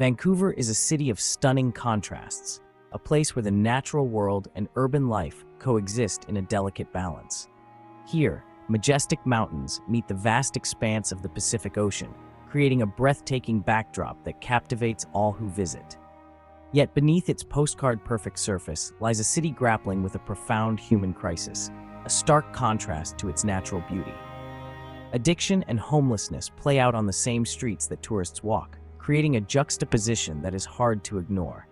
Vancouver is a city of stunning contrasts, a place where the natural world and urban life coexist in a delicate balance. Here, majestic mountains meet the vast expanse of the Pacific Ocean, creating a breathtaking backdrop that captivates all who visit. Yet beneath its postcard-perfect surface lies a city grappling with a profound human crisis, a stark contrast to its natural beauty. Addiction and homelessness play out on the same streets that tourists walk, creating a juxtaposition that is hard to ignore.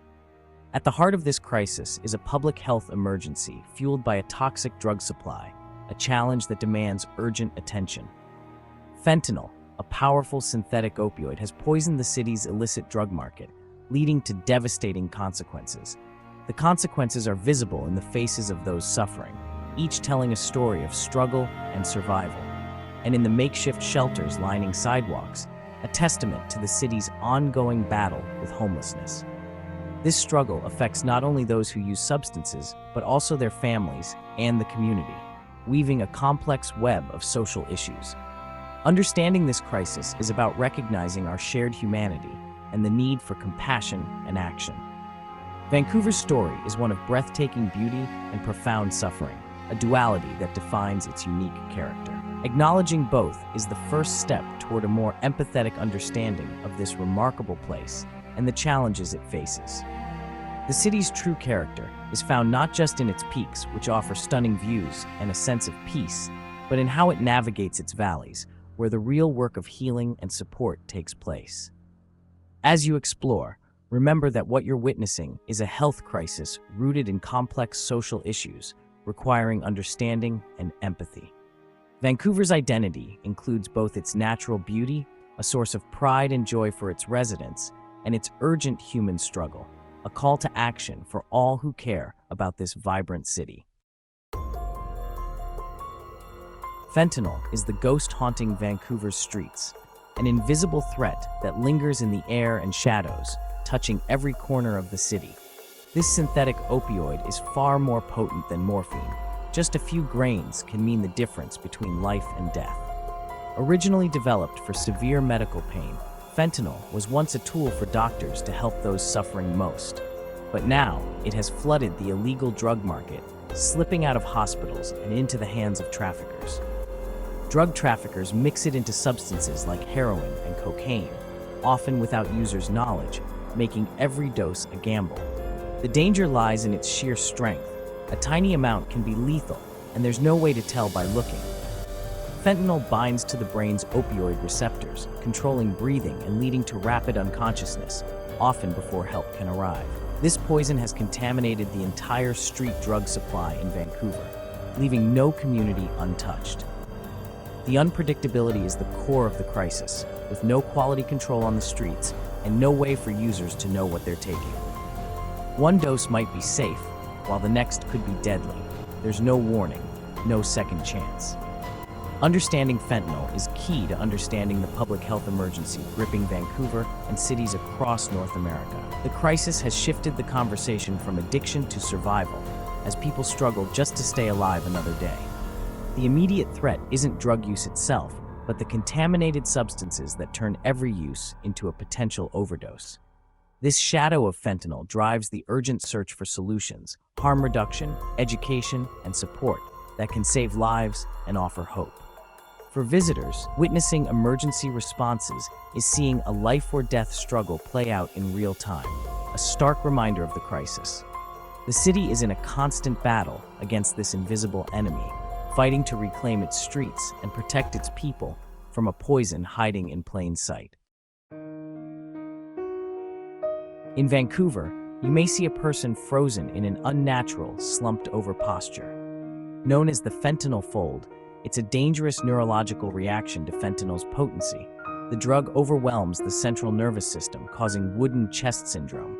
At the heart of this crisis is a public health emergency fueled by a toxic drug supply, a challenge that demands urgent attention. Fentanyl, a powerful synthetic opioid, has poisoned the city's illicit drug market, leading to devastating consequences. The consequences are visible in the faces of those suffering, each telling a story of struggle and survival. And in the makeshift shelters lining sidewalks, a testament to the city's ongoing battle with homelessness. This struggle affects not only those who use substances, but also their families and the community, weaving a complex web of social issues. Understanding this crisis is about recognizing our shared humanity and the need for compassion and action. Vancouver's story is one of breathtaking beauty and profound suffering, a duality that defines its unique character. Acknowledging both is the first step toward a more empathetic understanding of this remarkable place and the challenges it faces. The city's true character is found not just in its peaks, which offer stunning views and a sense of peace, but in how it navigates its valleys, where the real work of healing and support takes place. As you explore, remember that what you're witnessing is a health crisis rooted in complex social issues, requiring understanding and empathy. Vancouver's identity includes both its natural beauty, a source of pride and joy for its residents, and its urgent human struggle, a call to action for all who care about this vibrant city. Fentanyl is the ghost haunting Vancouver's streets, an invisible threat that lingers in the air and shadows, touching every corner of the city. This synthetic opioid is far more potent than morphine. Just a few grains can mean the difference between life and death. Originally developed for severe medical pain, fentanyl was once a tool for doctors to help those suffering most. But now, it has flooded the illegal drug market, slipping out of hospitals and into the hands of traffickers. Drug traffickers mix it into substances like heroin and cocaine, often without users' knowledge, making every dose a gamble. The danger lies in its sheer strength. A tiny amount can be lethal, and there's no way to tell by looking. Fentanyl binds to the brain's opioid receptors, controlling breathing and leading to rapid unconsciousness, often before help can arrive. This poison has contaminated the entire street drug supply in Vancouver, leaving no community untouched. The unpredictability is the core of the crisis, with no quality control on the streets and no way for users to know what they're taking. One dose might be safe, while the next could be deadly. There's no warning, no second chance. Understanding fentanyl is key to understanding the public health emergency gripping Vancouver and cities across North America. The crisis has shifted the conversation from addiction to survival, as people struggle just to stay alive another day. The immediate threat isn't drug use itself, but the contaminated substances that turn every use into a potential overdose. This shadow of fentanyl drives the urgent search for solutions, harm reduction, education, and support that can save lives and offer hope. For visitors, witnessing emergency responses is seeing a life-or-death struggle play out in real time, a stark reminder of the crisis. The city is in a constant battle against this invisible enemy, fighting to reclaim its streets and protect its people from a poison hiding in plain sight. In Vancouver, you may see a person frozen in an unnatural, slumped-over posture. Known as the fentanyl fold, it's a dangerous neurological reaction to fentanyl's potency. The drug overwhelms the central nervous system, causing wooden chest syndrome.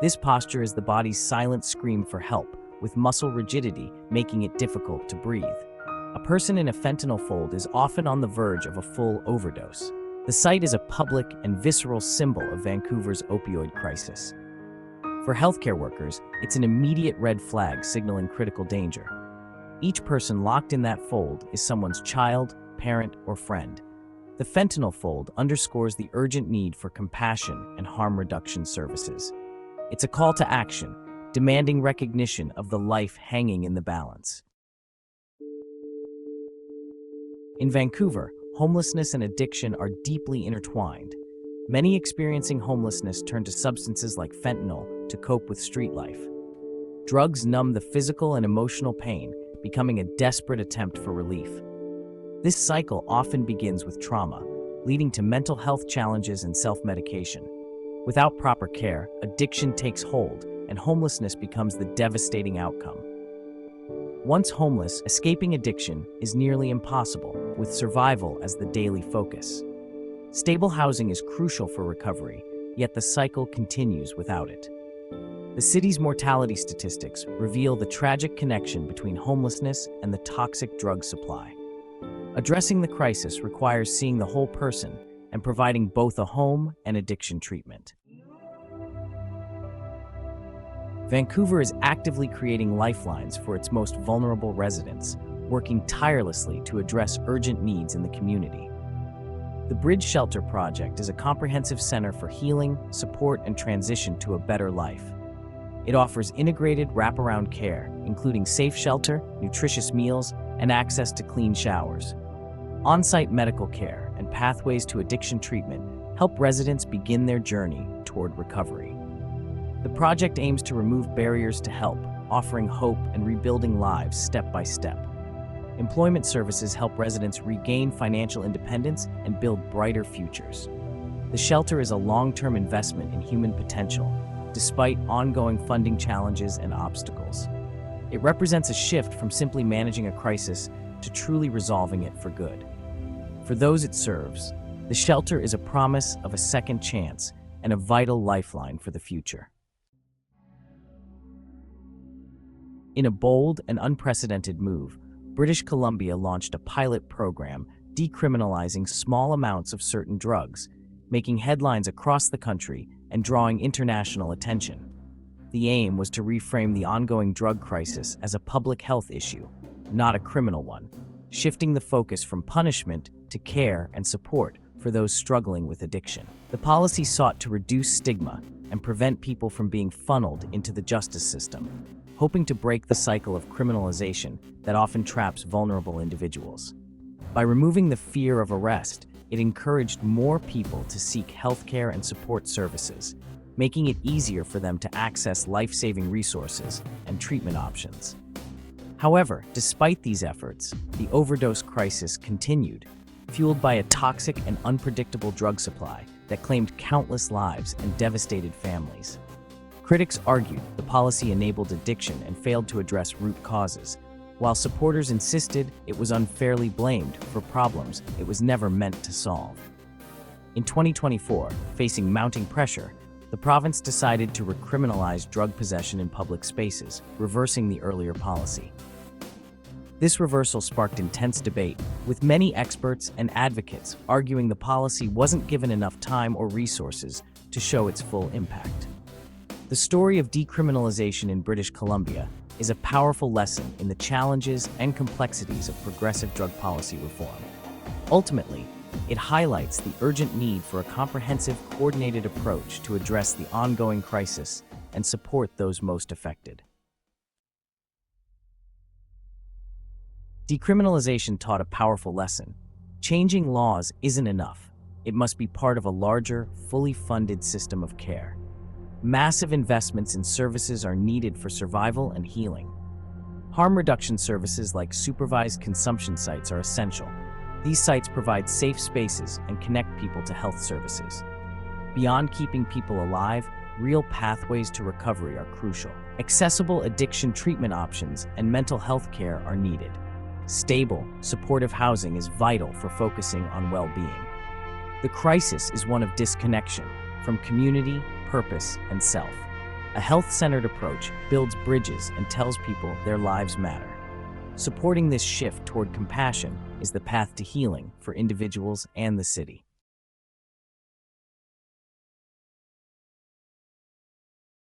This posture is the body's silent scream for help, with muscle rigidity making it difficult to breathe. A person in a fentanyl fold is often on the verge of a full overdose. The sight is a public and visceral symbol of Vancouver's opioid crisis. For healthcare workers, it's an immediate red flag signaling critical danger. Each person locked in that fold is someone's child, parent, or friend. The fentanyl fold underscores the urgent need for compassion and harm reduction services. It's a call to action, demanding recognition of the life hanging in the balance. In Vancouver, homelessness and addiction are deeply intertwined. Many experiencing homelessness turn to substances like fentanyl to cope with street life. Drugs numb the physical and emotional pain, becoming a desperate attempt for relief. This cycle often begins with trauma, leading to mental health challenges and self-medication. Without proper care, addiction takes hold, and homelessness becomes the devastating outcome. Once homeless, escaping addiction is nearly impossible, with survival as the daily focus. Stable housing is crucial for recovery, yet the cycle continues without it. The city's mortality statistics reveal the tragic connection between homelessness and the toxic drug supply. Addressing the crisis requires seeing the whole person and providing both a home and addiction treatment. Vancouver is actively creating lifelines for its most vulnerable residents, working tirelessly to address urgent needs in the community. The Bridge Shelter Project is a comprehensive center for healing, support, and transition to a better life. It offers integrated wraparound care, including safe shelter, nutritious meals, and access to clean showers. On-site medical care and pathways to addiction treatment help residents begin their journey toward recovery. The project aims to remove barriers to help, offering hope and rebuilding lives step by step. Employment services help residents regain financial independence and build brighter futures. The shelter is a long-term investment in human potential, despite ongoing funding challenges and obstacles. It represents a shift from simply managing a crisis to truly resolving it for good. For those it serves, the shelter is a promise of a second chance and a vital lifeline for the future. In a bold and unprecedented move, British Columbia launched a pilot program decriminalizing small amounts of certain drugs, making headlines across the country and drawing international attention. The aim was to reframe the ongoing drug crisis as a public health issue, not a criminal one, shifting the focus from punishment to care and support for those struggling with addiction. The policy sought to reduce stigma and prevent people from being funneled into the justice system, hoping to break the cycle of criminalization that often traps vulnerable individuals. By removing the fear of arrest, it encouraged more people to seek healthcare and support services, making it easier for them to access life-saving resources and treatment options. However, despite these efforts, the overdose crisis continued, fueled by a toxic and unpredictable drug supply that claimed countless lives and devastated families. Critics argued the policy enabled addiction and failed to address root causes, while supporters insisted it was unfairly blamed for problems it was never meant to solve. In 2024, facing mounting pressure, the province decided to recriminalize drug possession in public spaces, reversing the earlier policy. This reversal sparked intense debate, with many experts and advocates arguing the policy wasn't given enough time or resources to show its full impact. The story of decriminalization in British Columbia is a powerful lesson in the challenges and complexities of progressive drug policy reform. Ultimately, it highlights the urgent need for a comprehensive, coordinated approach to address the ongoing crisis and support those most affected. Decriminalization taught a powerful lesson. Changing laws isn't enough. It must be part of a larger, fully funded system of care. Massive investments in services are needed for survival and healing. Harm reduction services like supervised consumption sites are essential. These sites provide safe spaces and connect people to health services. Beyond keeping people alive, real pathways to recovery are crucial. Accessible addiction treatment options and mental health care are needed. Stable, supportive housing is vital for focusing on well-being. The crisis is one of disconnection from community, purpose, and self. A health-centered approach builds bridges and tells people their lives matter. Supporting this shift toward compassion is the path to healing for individuals and the city.